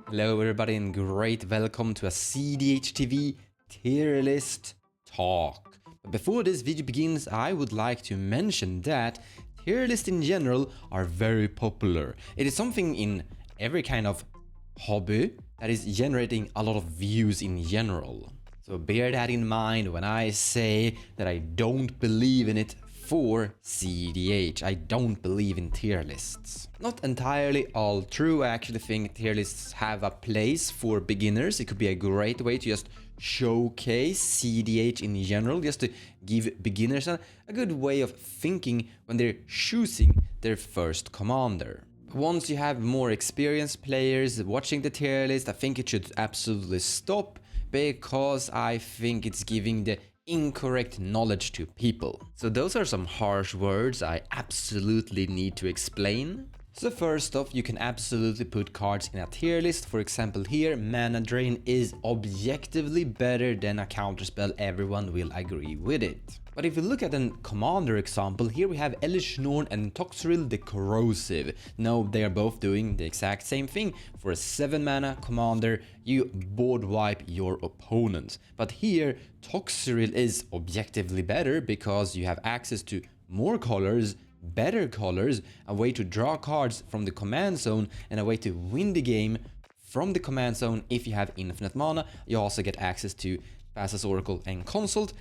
Hello everybody and great welcome to a cEDH TV tier list talk. But before this video begins, I would like to mention that tier lists in general are very popular. It is something in every kind of hobby that is generating a lot of views in general. So bear that in mind when I say that I don't believe in it for cEDH. I don't believe in tier lists. Not entirely all true. I actually think tier lists have a place for beginners. It could be a great way to just showcase cEDH in general, just to give beginners a good way of thinking when they're choosing their first commander. Once you have more experienced players watching the tier list, I think it should absolutely stop, because I think it's giving the incorrect knowledge to people. So those are some harsh words I absolutely need to explain. So first off, you can absolutely put cards in a tier list. For example here, Mana Drain is objectively better than a counterspell. Everyone will agree with it. But if you look at a commander example, here we have Elish Norn and Toxrill the Corrosive. No, they are both doing the exact same thing. For a 7 mana commander, you board wipe your opponent. But here, Toxrill is objectively better because you have access to more colors, better colors, a way to draw cards from the command zone, and a way to win the game from the command zone. If you have infinite mana, you also get access to Thassa's Oracle and Consult.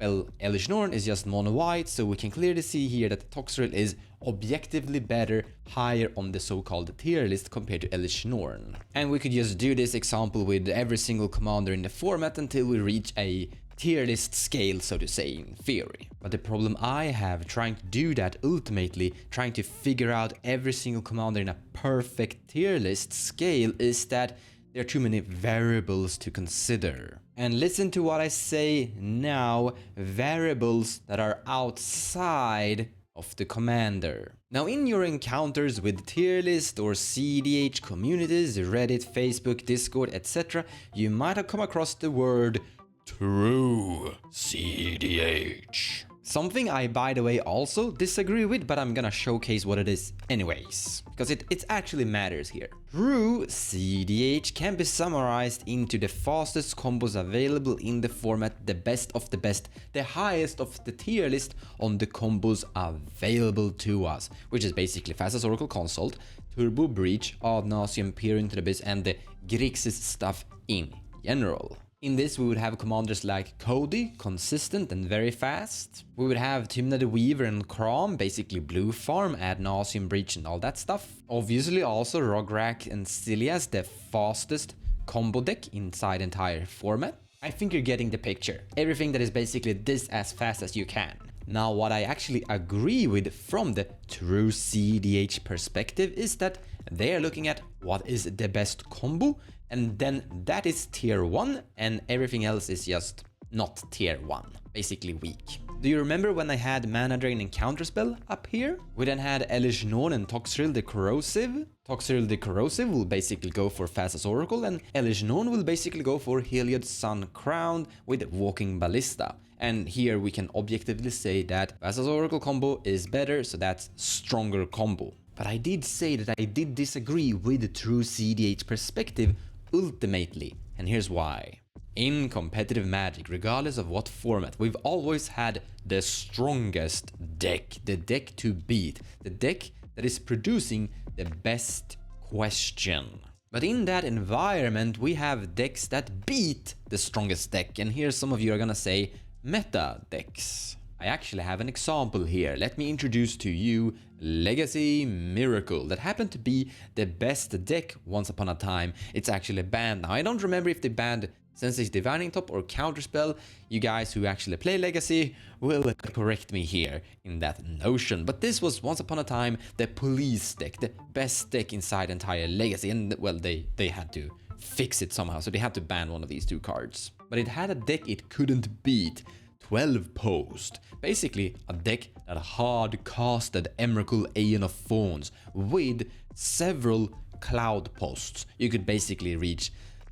Well, Elish Norn is just mono white, so we can clearly see here that Toxrill is objectively better, higher on the so-called tier list compared to Elish Norn. And we could just do this example with every single commander in the format until we reach a tier list scale, so to say, in theory. But the problem I have trying to do that ultimately, trying to figure out every single commander in a perfect tier list scale, is that there are too many variables to consider. And listen to what I say now, variables that are outside of the commander. Now in your encounters with tier list or cEDH communities, Reddit, Facebook, Discord, etc., you might have come across the word true cEDH. Something I, by the way, also disagree with, but I'm gonna showcase what it is anyways, because it actually matters here. True cEDH can be summarized into the fastest combos available in the format, the best of the best, the highest of the tier list on the combos available to us, which is basically Thassa's Oracle Consult, Turbo Breach, Ad Nauseam, Peer into the Abyss, and the Grixis stuff in general. In this, we would have commanders like Cody, consistent and very fast. We would have Tymna the Weaver and Kram, basically blue farm, Ad Nauseam, Breach and all that stuff. Obviously also Rograk and Silias, the fastest combo deck inside the entire format. I think you're getting the picture. Everything that is basically this as fast as you can. Now, what I actually agree with from the true cEDH perspective is that they are looking at what is the best combo, and then that is tier 1, and everything else is just not tier 1, basically weak. Do you remember when I had Mana Drain and Counterspell up here? We then had Elish Norn and Toxrill the Corrosive. Toxrill the Corrosive will basically go for Thassa's Oracle, and Elish Norn will basically go for Heliod Sun Crown with Walking Ballista. And here we can objectively say that Thassa's Oracle combo is better, so that's stronger combo. But I did say that I did disagree with the true cEDH perspective ultimately, and here's why. In competitive Magic, regardless of what format, we've always had the strongest deck, the deck to beat, the deck that is producing the best question. But in that environment, we have decks that beat the strongest deck, and here some of you are gonna say meta decks. I actually have an example here. Let me introduce to you Legacy Miracle, that happened to be the best deck once upon a time. It's actually banned now. I don't remember if they banned Sensei's Divining Top or Counterspell. You guys who actually play Legacy will correct me here in that notion. But this was once upon a time the police deck, the best deck inside entire Legacy. And well, they had to fix it somehow, so they had to ban one of these two cards. But it had a deck it couldn't beat. 12 post, basically a deck that hard casted Emrakul Aeon of Thorns with several cloud posts. You could basically reach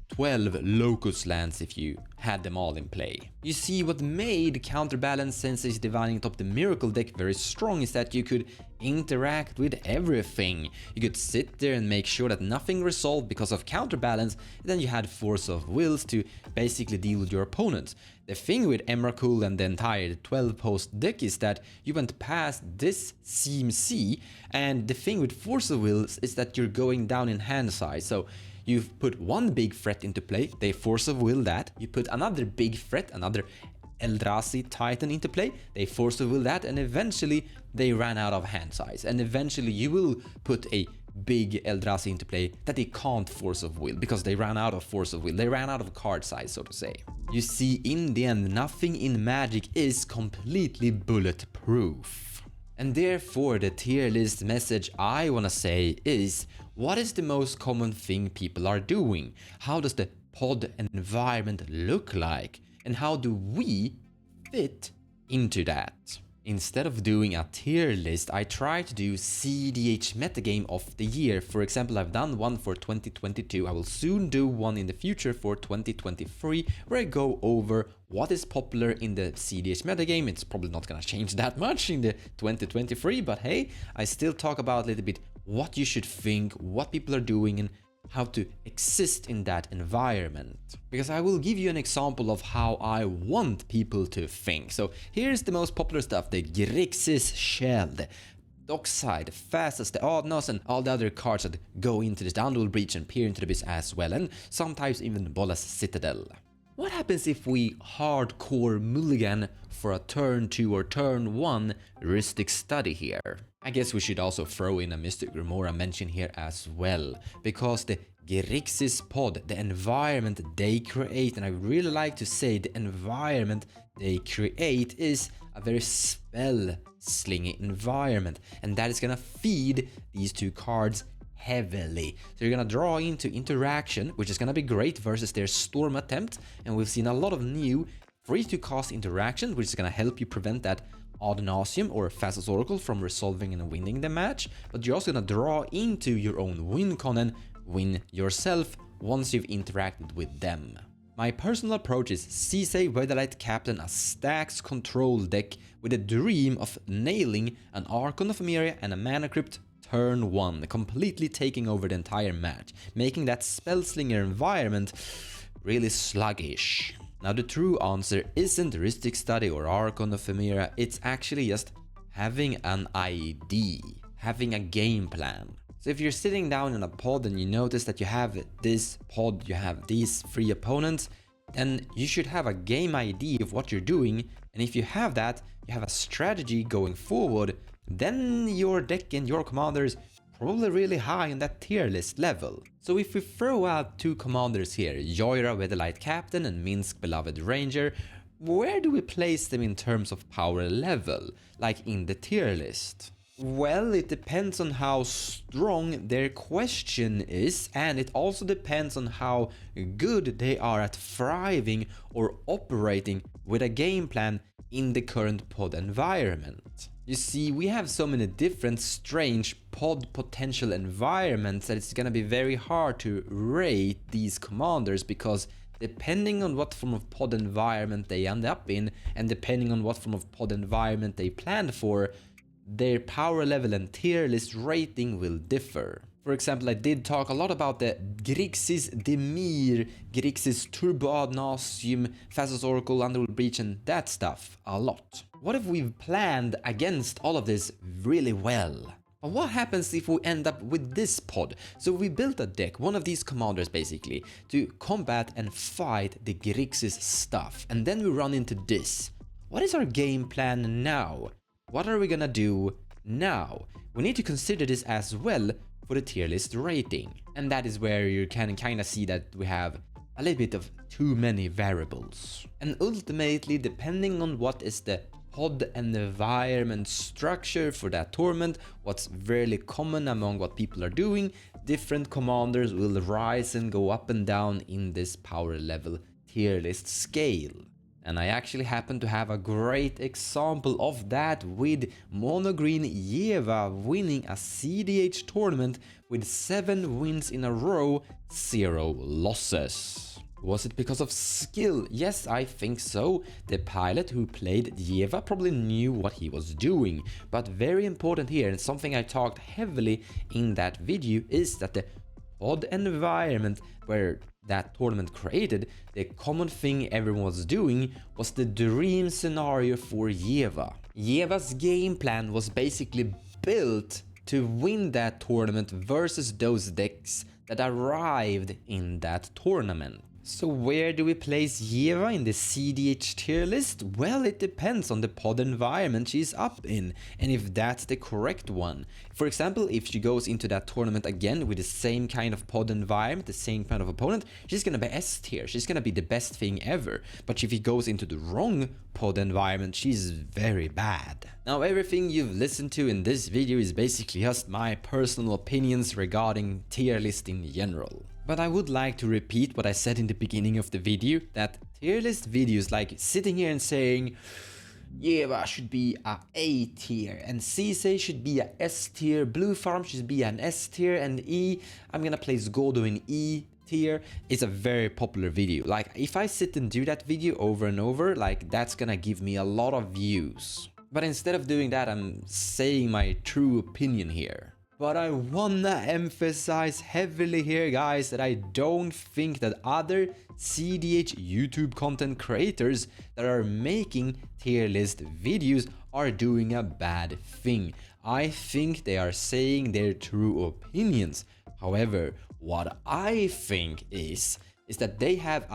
12 locus lands if you had them all in play. You see, what made Counterbalance Sensei's Divining Top the Miracle deck very strong is that you could interact with everything. You could sit there and make sure that nothing resolved because of Counterbalance, and then you had Force of Wills to basically deal with your opponents. The thing with Emrakul and the entire 12 post deck is that you went past this CMC, and the thing with Force of Wills is that you're going down in hand size. So you've put one big threat into play, they Force of Will that. You put another big threat, another Eldrazi Titan into play, they Force of Will that, and eventually they ran out of hand size. And eventually you will put a big Eldrazi into play that they can't Force of Will because they ran out of Force of Will. They ran out of card size, so to say. You see, in the end, nothing in Magic is completely bulletproof. And therefore, the tier list message I wanna say is, what is the most common thing people are doing? How does the pod environment look like? And how do we fit into that? Instead of doing a tier list, I try to do cEDH metagame of the year. For example, I've done one for 2022. I will soon do one in the future for 2023, where I go over what is popular in the cEDH metagame. It's probably not gonna change that much in the 2023, but hey, I still talk about a little bit what you should think, what people are doing, and how to exist in that environment. Because I will give you an example of how I want people to think. So here's the most popular stuff: the Grixis Shell, the Dockside, Fastest, the Oddness, and all the other cards that go into this Downward Breach and Peer into the Abyss as well, and sometimes even Bolas Citadel. What happens if we hardcore mulligan for a turn 2 or turn 1 Rhystic Study here? I guess we should also throw in a Mystic Remora mention here as well, because the Grixis pod, the environment they create, and I really like to say the environment they create is a very spell-slinging environment, and that is gonna feed these two cards heavily. So you're gonna draw into interaction, which is gonna be great versus their Storm Attempt, and we've seen a lot of new free to cast interaction, which is gonna help you prevent that Ad Nauseam or Fastest Oracle from resolving and winning the match. But you're also gonna draw into your own win con and win yourself once you've interacted with them. My personal approach is Sisay Weatherlight Captain a stacks control deck with a dream of nailing an Archon of Emeria and a Mana Crypt turn 1, completely taking over the entire match, making that Spellslinger environment really sluggish. Now the true answer isn't Rhystic Study or Archon of Emeria, it's actually just having an ID, having a game plan. So if you're sitting down in a pod and you notice that you have this pod, you have these 3 opponents, then you should have a game ID of what you're doing, and if you have that, you have a strategy going forward, then your deck and your commanders probably really high on that tier list level. So if we throw out 2 commanders here, Joyra Weatherlight Captain and Minsk Beloved Ranger, where do we place them in terms of power level, like in the tier list? Well, it depends on how strong their question is, and it also depends on how good they are at thriving or operating with a game plan in the current pod environment. You see, we have so many different strange pod potential environments that it's gonna be very hard to rate these commanders, because depending on what form of pod environment they end up in, and depending on what form of pod environment they plan for, their power level and tier list rating will differ. For example, I did talk a lot about the Grixis Demir, Grixis Turbo Ad Nauseam, Fastest Oracle, Underworld Breach, and that stuff a lot. What if we've planned against all of this really well? But what happens if we end up with this pod? So we built a deck, one of these commanders basically, to combat and fight the Grixis stuff, and then we run into this. What is our game plan now? What are we gonna do now? We need to consider this as well for the tier list rating. And that is where you can kind of see that we have a little bit of too many variables. And ultimately, depending on what is the pod and environment structure for that tournament, what's really common among what people are doing, different commanders will rise and go up and down in this power level tier list scale. And I actually happen to have a great example of that with Monogreen Yeva winning a cEDH tournament with 7 wins in a row, 0 losses. Was it because of skill? Yes, I think so. The pilot who played Yeva probably knew what he was doing. But very important here, and something I talked heavily in that video, is that the pod environment where that tournament created, the common thing everyone was doing was the dream scenario for Yeva. Yeva's game plan was basically built to win that tournament versus those decks that arrived in that tournament. So where do we place Yeva in the cEDH tier list? Well, it depends on the pod environment she's up in, and if that's the correct one. For example, if she goes into that tournament again with the same kind of pod environment, the same kind of opponent, she's gonna be S tier, she's gonna be the best thing ever. But if he goes into the wrong pod environment, she's very bad. Now, everything you've listened to in this video is basically just my personal opinions regarding tier list in general. But I would like to repeat what I said in the beginning of the video, that tier list videos like sitting here and saying Yeva should be a A tier and Cise should be a S tier, Blue Farm should be an S tier, and I'm gonna place Godo in E tier is a very popular video. Like, if I sit and do that video over and over, like, that's gonna give me a lot of views. But instead of doing that, I'm saying my true opinion here. But I wanna emphasize heavily here, guys, that I don't think that other cEDH YouTube content creators that are making tier list videos are doing a bad thing. I think they are saying their true opinions. However, what I think is that they have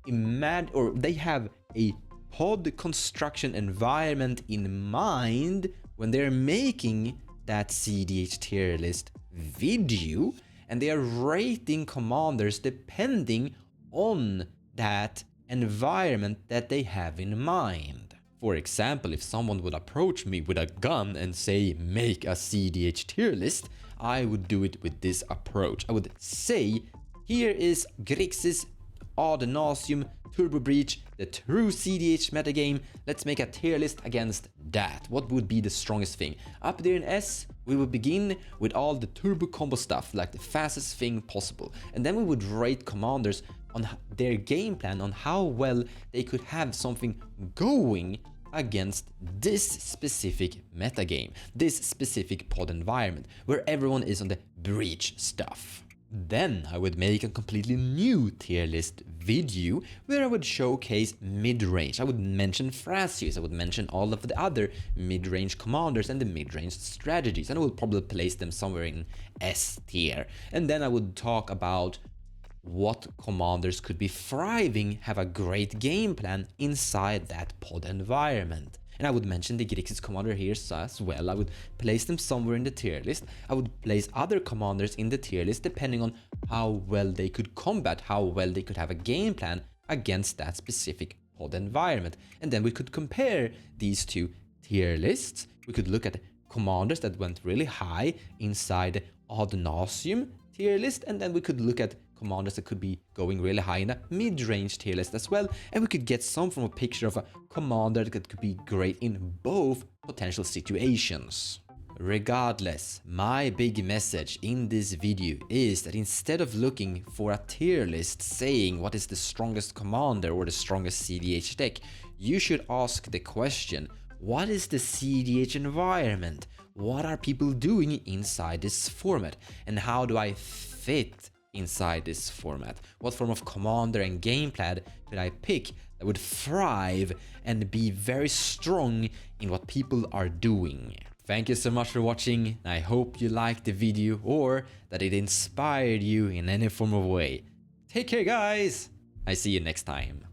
they have a pod construction environment in mind when they're making that cEDH tier list video, and they are rating commanders depending on that environment that they have in mind. For example, if someone would approach me with a gun and say make a cEDH tier list, I would do it with this approach. I would say, here is Grixis Ad Nauseam Turbo Breach, the true cEDH metagame. Let's make a tier list against that. What would be the strongest thing? Up there in S, we would begin with all the turbo combo stuff, like the fastest thing possible. And then we would rate commanders on their game plan, on how well they could have something going against this specific metagame, this specific pod environment, where everyone is on the breach stuff. Then I would make a completely new tier list video where I would showcase mid-range. I would mention Thrasius, I would mention all of the other mid-range commanders and the mid-range strategies, and I would probably place them somewhere in S tier. And then I would talk about what commanders could be thriving, have a great game plan inside that pod environment. And I would mention the Grixis commander here as well. I would place them somewhere in the tier list. I would place other commanders in the tier list depending on how well they could combat, how well they could have a game plan against that specific pod environment. And then we could compare these two tier lists. We could look at commanders that went really high inside the Ad Nauseam tier list, and then we could look at commanders that could be going really high in a mid-range tier list as well, and we could get some from a picture of a commander that could be great in both potential situations. Regardless, my big message in this video is that instead of looking for a tier list saying what is the strongest commander or the strongest cEDH deck, you should ask the question, what is the cEDH environment? What are people doing inside this format? And how do I fit inside this format? What form of commander and game plan could I pick that would thrive and be very strong in what people are doing? Thank you so much for watching. I hope you liked the video or that it inspired you in any form of way. Take care, guys. I see you next time.